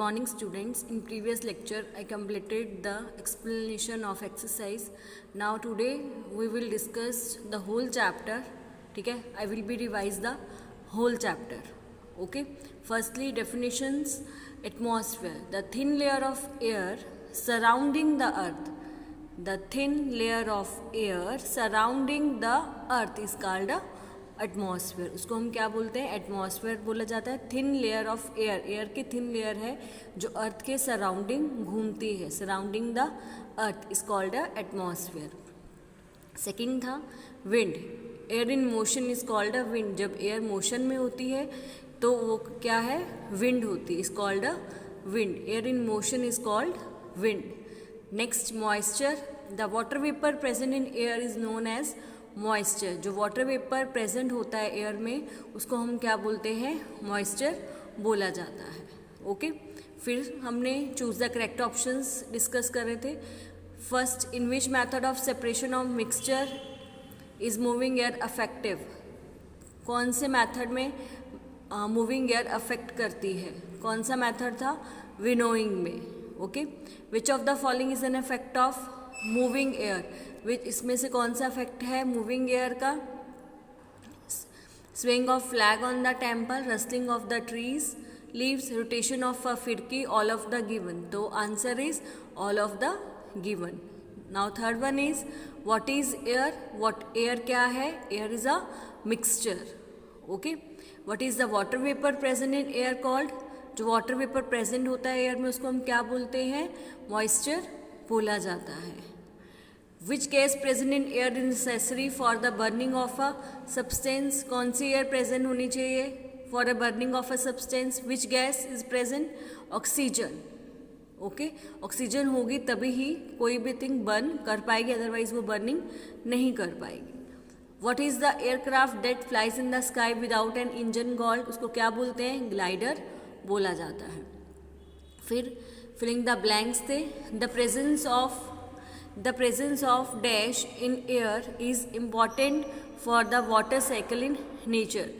morning students. In previous lecture I completed the explanation of exercise. Now today we will discuss the whole chapter. ठीक है, I will be revise the whole chapter. Okay, firstly definitions. Atmosphere, the thin layer of air surrounding the earth. The thin layer of air surrounding the earth is called a atmosphere. उसको हम क्या बोलते हैं? Atmosphere बोला जाता है. Thin layer of air, air की thin layer है जो अर्थ के सराउंडिंग घूमती है. Surrounding the earth is called a atmosphere. Second था wind. Air in motion is called a wind. जब एयर मोशन में होती है तो वो क्या है? विंड होती है. Is called a wind. Air in motion is called wind. Next moisture. The water vapour present in air is known as moisture. जो वाटर वेपर प्रेजेंट होता है एयर में उसको हम क्या बोलते हैं? मॉइस्चर बोला जाता है. ओके, फिर हमने choose the correct options discuss कर रहे थे. First, in which method of separation of mixture is moving air affective. कौन से मेथड में मूविंग एयर अफेक्ट करती है? कौन सा मेथड था? विनोइंग में. Okay, which of the following is an effect of moving air. Which इसमें से कौन सा इफेक्ट है मूविंग एयर का? Swing of flag on the temple, rustling of the trees leaves, rotation of a फिरकी, all of the given. तो answer is all of the given. Now third one is what is air. What air क्या है? Air is a mixture. Okay, what is the water vapour present in air called. जो water vapour present होता है air में उसको हम क्या बोलते हैं? मॉइस्चर बोला जाता है. Which gas present in air is necessary for the burning of a substance. कौन सी एयर प्रेजेंट होनी चाहिए for a burning of a substance? Which gas is present? Oxygen. Okay, oxygen होगी तभी ही कोई भी थिंग बर्न कर पाएगी, अदरवाइज वो बर्निंग नहीं कर पाएगी. What is the aircraft that flies in the sky without an engine called. उसको क्या बोलते हैं? ग्लाइडर बोला जाता है. फिर फिलिंग द ब्लैंक्स थे. The presence of dash in air is important for the water cycle in nature.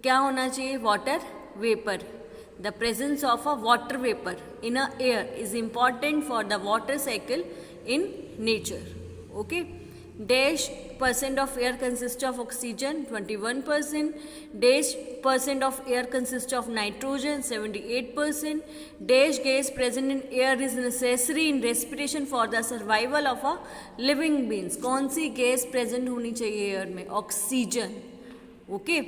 क्या होना चाहिए? Water vapour. The presence of a water vapour in a air is important for the water cycle in nature. Okay, dash percent of air consists of oxygen 21%. Dash percent of air consists of nitrogen 78%. Dash gas present in air is necessary in respiration for the survival of a living beings. कौन सी gas present होनी चाहिए air में? Oxygen. Okay,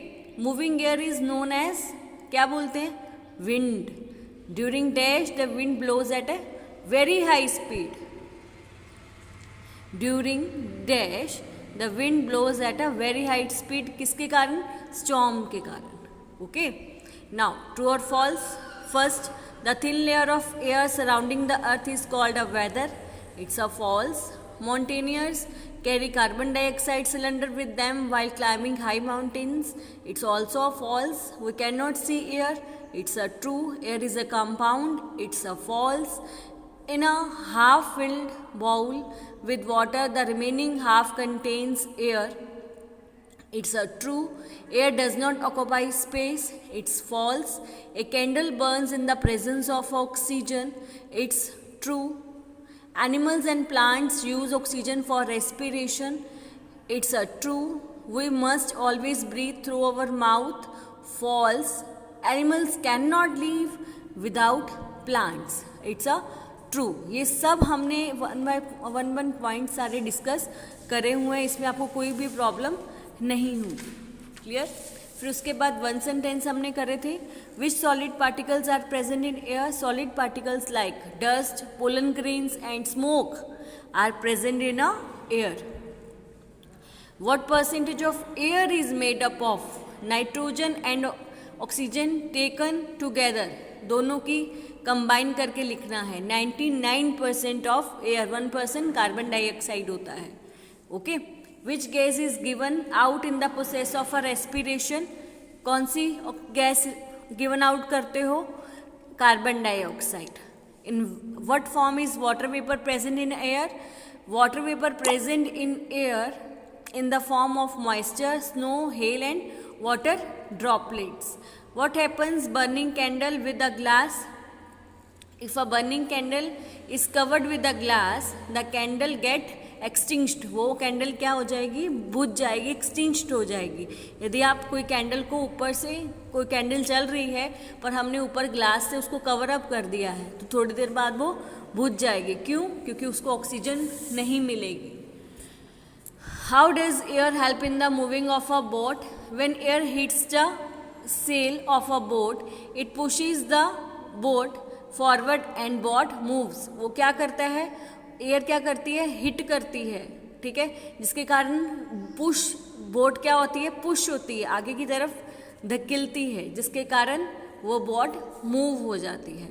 moving air is known as क्या बोलते हैं? Wind. During dash the wind blows at a very high speed. During dash the wind blows at a very high speed. किसके कारण? Storm के कारण. ओके, नाउ ट्रू और false. First, the thin layer of air surrounding the earth is called a weather. It's a false. Mountaineers carry carbon dioxide cylinder with them while climbing high mountains. It's also a false. We cannot see air. It's a true. Air is a compound. It's a false. In a half-filled bowl with water, the remaining half contains air. It's a true. Air does not occupy space. It's false. A candle burns in the presence of oxygen. It's true. Animals and plants use oxygen for respiration. It's a true. We must always breathe through our mouth. False. Animals cannot live without plants. It's a true. ये सब हमने one point सारे discuss करे हुए हैं. इसमें आपको कोई भी प्रॉब्लम नहीं होगी. क्लियर. फिर उसके बाद वन सेंटेंस हमने करे थे. Which solid particles are present in air. Solid particles like dust, pollen grains and smoke are present in a air. What percentage of air is made up of? Nitrogen and oxygen taken together. दोनों की combine करके लिखना है. 99% of air, 1% carbon dioxide होता है. Okay, which gas is given out in the process of a respiration. कौन सी gas given out करते हो? Carbon dioxide. In what form is water vapour present in air. Water vapour present in air in the form of moisture, snow, hail and water droplets. What happens burning candle with a glass? If a burning candle is covered with the glass the candle gate extinct, वो candle क्या हो जाएगी, बुझ जाएगी, extinct हो जाएगी। यदि आप कोई कैंडल को ऊपर से, कोई कैंडल चल रही है पर हमने ऊपर ग्लास से उसको कवर अप कर दिया है, तो थोड़ी देर बाद वो बुझ जाएगी। क्यों? क्योंकि उसको ऑक्सीजन नहीं मिलेगी। How does air help in the moving of a boat? When air hits the sail of a boat it pushes the boat forward and boat moves. वो क्या करता है, एयर क्या करती है, हिट करती है, ठीक है, जिसके कारण पुश, बोट क्या होती है, पुश होती है, आगे की तरफ धकेलती है, जिसके कारण वो बोट मूव हो जाती है।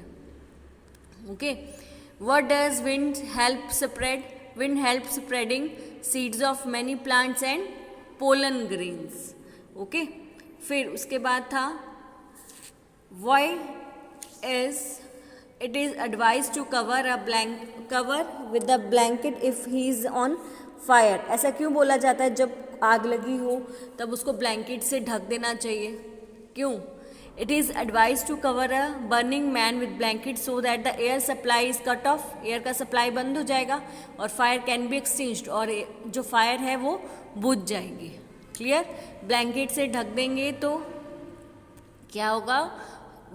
Okay, what does wind help spread? Wind help spreading seeds of many plants and pollen grains. Okay, फिर उसके बाद था why is it is advised to cover with a blanket if he is on fire। ऐसा क्यों बोला जाता है, जब आग लगी हो तब उसको ब्लैंकेट से ढक देना चाहिए? क्यों? It is advised to cover a burning man with blanket so that the air supply is cut off। Air का सप्लाई बंद हो जाएगा और फायर कैन बी extinguished, और जो फायर है वो बुझ जाएगी। क्लियर? ब्लैंकेट से ढक देंगे तो क्या होगा,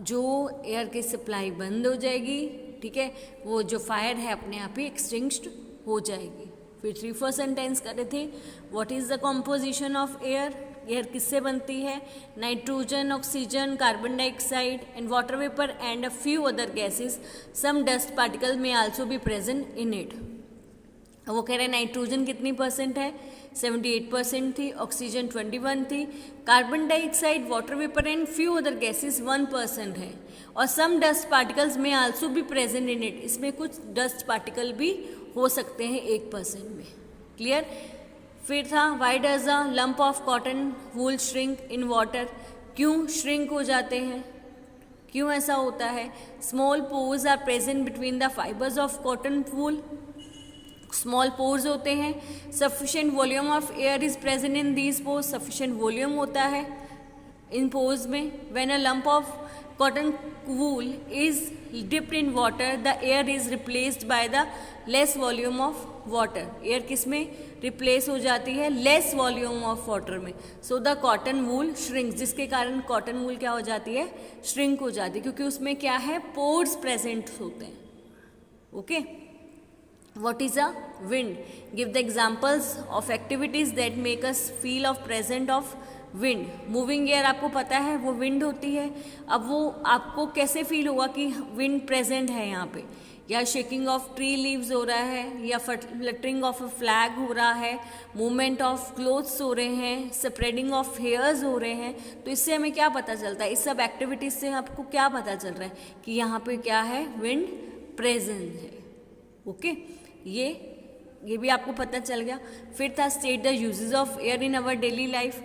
जो एयर की सप्लाई बंद हो जाएगी, ठीक है, वो जो फायर है अपने आप ही एक्सटिंक्ट हो जाएगी। फिर 3 सेंटेंस करे थे, what is the composition of air? Air किससे बनती है? Nitrogen, oxygen, carbon dioxide and water vapour and a few other gases. Some dust particle may also be present in it. वो कह रहे हैं नाइट्रोजन कितनी परसेंट है, 78% थी, ऑक्सीजन 21 थी, carbon dioxide, water vapour and few other gases 1% है, और सम डस्ट पार्टिकल्स में आल्सो भी प्रेजेंट इन इट। इसमें कुछ डस्ट पार्टिकल भी हो सकते हैं 1% में। क्लियर? फिर था why does a lump of cotton wool shrink in water? क्यों श्रिंक हो जाते हैं, क्यों ऐसा होता है? Small pores are present between the fibres of cotton wool. Small pores होते हैं। Sufficient volume of air is present in these pores. Sufficient volume होता है इन पोर्स में। When a lump of cotton wool is dipped in water the air is replaced by the less volume of water. Air किस में replace हो जाती है? Less volume of water में। So the cotton wool shrink, जिसके कारण cotton wool क्या हो जाती है? श्रिंक हो जाती है, क्योंकि उसमें क्या है? पोर्स प्रेजेंट होते हैं। Okay, What is a wind? Give the examples of activities that make us feel of present of wind. Moving air आपको पता है वो wind होती है। अब वो आपको कैसे फील होगा कि wind present है यहाँ पे? या शेकिंग ऑफ ट्री लीव्स हो रहा है, या फ्लटरिंग ऑफ अ फ्लैग हो रहा है, मूवमेंट ऑफ क्लोथ्स हो रहे हैं, स्प्रेडिंग ऑफ हेयर्स हो रहे हैं। तो इससे हमें क्या पता चलता है? इस सब एक्टिविटीज से आपको क्या पता चल रहा है कि यहाँ पे क्या है? विंड प्रेजेंट है। ओके, ये भी आपको पता चल गया। फिर था state the uses of air in our daily life.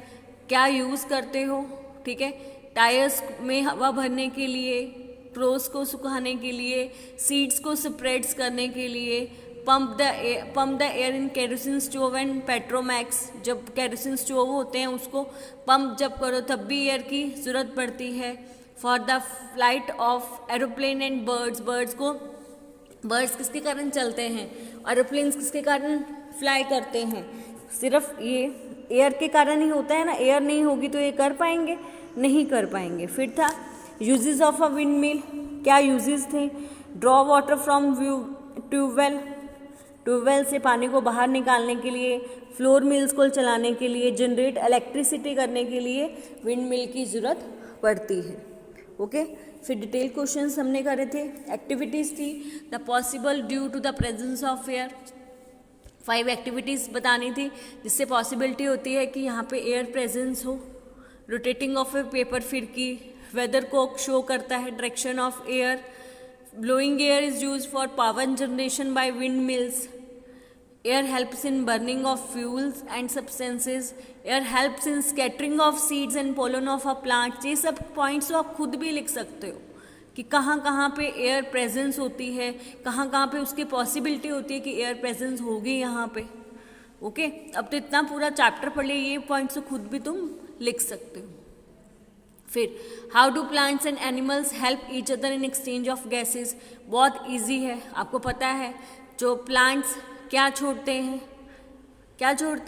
क्या यूज़ करते हो? ठीक है, टायर्स में हवा भरने के लिए, क्लोथ्स को सुखाने के लिए, सीड्स को स्प्रेड्स करने के लिए, pump the air in kerosene stove and Petromax. जब केरोसिन स्टोव होते हैं उसको पंप जब करो तब भी एयर की ज़रूरत पड़ती है। For the flight of aeroplane and birds किसके कारण चलते हैं? एरोप्लेन्स किसके कारण फ्लाई करते हैं? सिर्फ ये एयर के कारण ही होता है ना। एयर नहीं होगी तो ये कर पाएंगे? नहीं कर पाएंगे। फिर था uses of a wind mill. क्या यूजेस थे? ड्रॉ वाटर फ्रॉम ट्यूबवेल से पानी को बाहर निकालने के लिए, फ्लोर मिल्स को चलाने के लिए, जनरेट इलेक्ट्रिसिटी करने के लिए विंड मिल की ज़रूरत पड़ती है। ओके, फिर डिटेल क्वेश्चंस हमने करे थे। एक्टिविटीज़ थी the possible due to the presence of air. 5 activities बतानी थी जिससे पॉसिबिलिटी होती है कि यहाँ पे एयर प्रेजेंस हो। रोटेटिंग ऑफ ए पेपर फिरकी, वेदर को शो करता है, direction of air. Blowing air is use for power generation by wind mills. Air helps in burning of fuels and substances. Air helps in scattering of seeds and pollen of a plant. ये सब points तो आप खुद भी लिख सकते हो कि कहाँ कहाँ पे एयर प्रेजेंस होती है, कहाँ कहाँ पे उसकी पॉसिबिलिटी होती है कि एयर प्रेजेंस होगी यहाँ पे। ओके, अब तो इतना पूरा चैप्टर पढ़ लिया, ये पॉइंट्स तो खुद भी तुम लिख सकते हो। फिर how do plants and animals help each other in exchange of gases, बहुत इजी है, आपको पता है जो प्लांट्स क्या छोड़ते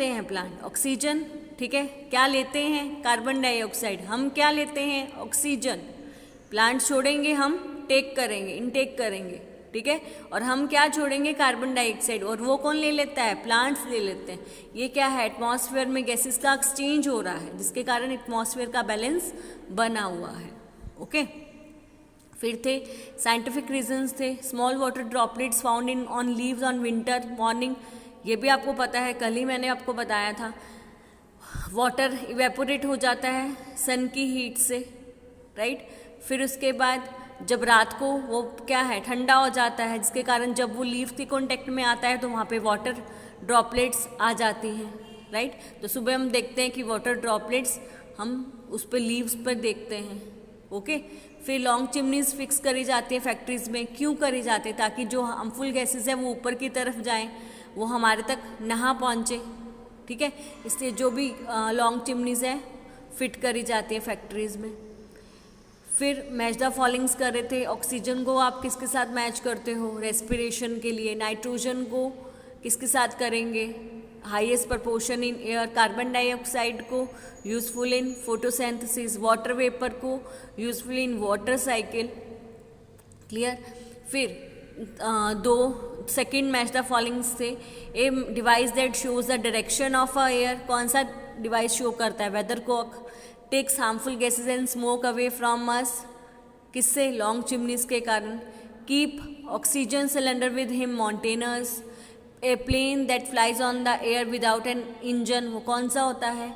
हैं प्लांट, ऑक्सीजन, ठीक है, क्या लेते हैं, कार्बन डाइऑक्साइड, हम क्या लेते हैं, ऑक्सीजन, प्लांट छोड़ेंगे हम टेक करेंगे, इनटेक करेंगे, ठीक है, और हम क्या छोड़ेंगे, कार्बन डाइऑक्साइड, और वो कौन ले लेता है, प्लांट्स ले लेते हैं। ये क्या है, एटमॉस्फेयर में गैसेस का एक्सचेंज हो रहा है, जिसके कारण एटमॉस्फेयर का बैलेंस बना हुआ है। ओके, फिर थे साइंटिफिक रीजंस थे, small water droplets found in on leaves on winter morning, ये भी आपको पता है, कल ही मैंने आपको बताया था, वाटर इवेपोरेट हो जाता है सन की हीट से, राइट। फिर उसके बाद जब रात को वो क्या है, ठंडा हो जाता है, जिसके कारण जब वो लीव के कॉन्टेक्ट में आता है तो वहाँ पे वाटर ड्रॉपलेट्स आ जाती हैं, राइट। तो सुबह हम देखते हैं कि वाटर ड्रॉपलेट्स हम उस पर लीव्स पर देखते हैं। ओके, फिर लॉन्ग चिमनीज फिक्स करी जाती है फैक्ट्रीज में, क्यों करी जाती है, ताकि जो हार्मफुल गैसेज है वो ऊपर की तरफ जाएं, वो हमारे तक ना पहुँचे, ठीक है, इसलिए जो भी लॉन्ग चिमनीज है फिट करी जाती है फैक्ट्रीज में। फिर मैच द फॉलोइंग्स कर रहे थे, ऑक्सीजन को आप किसके साथ मैच करते हो, रेस्पिरेशन के लिए, नाइट्रोजन को किसके साथ करेंगे, highest proportion in air, carbon dioxide को useful in photosynthesis, water vapour को useful in water cycle, clear. फिर दो सेकेंड मैच द फॉलोइंग्स थे, a device that shows the direction of a air, कौन सा डिवाइस शो करता है, weathercock, takes harmful gases and smoke away from us, किससे, long chimneys के कारण, keep oxygen cylinder with him mountaineers, a plane that flies on the air without an engine, वो कौन सा होता है,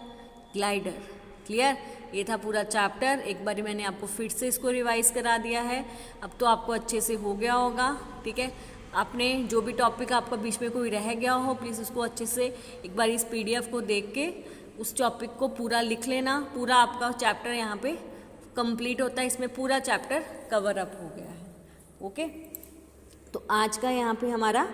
ग्लाइडर, क्लियर। ये था पूरा चैप्टर, एक बार मैंने आपको फिर से इसको रिवाइज करा दिया है, अब तो आपको अच्छे से हो गया होगा, ठीक है। आपने जो भी टॉपिक आपका बीच में कोई रह गया हो, प्लीज़ उसको अच्छे से एक बार इस PDF को देख के उस टॉपिक को पूरा लिख लेना, पूरा आपका चैप्टर यहाँ पे कंप्लीट होता है, इसमें पूरा चैप्टर कवर अप हो गया है। ओके, तो आज का यहाँ पे हमारा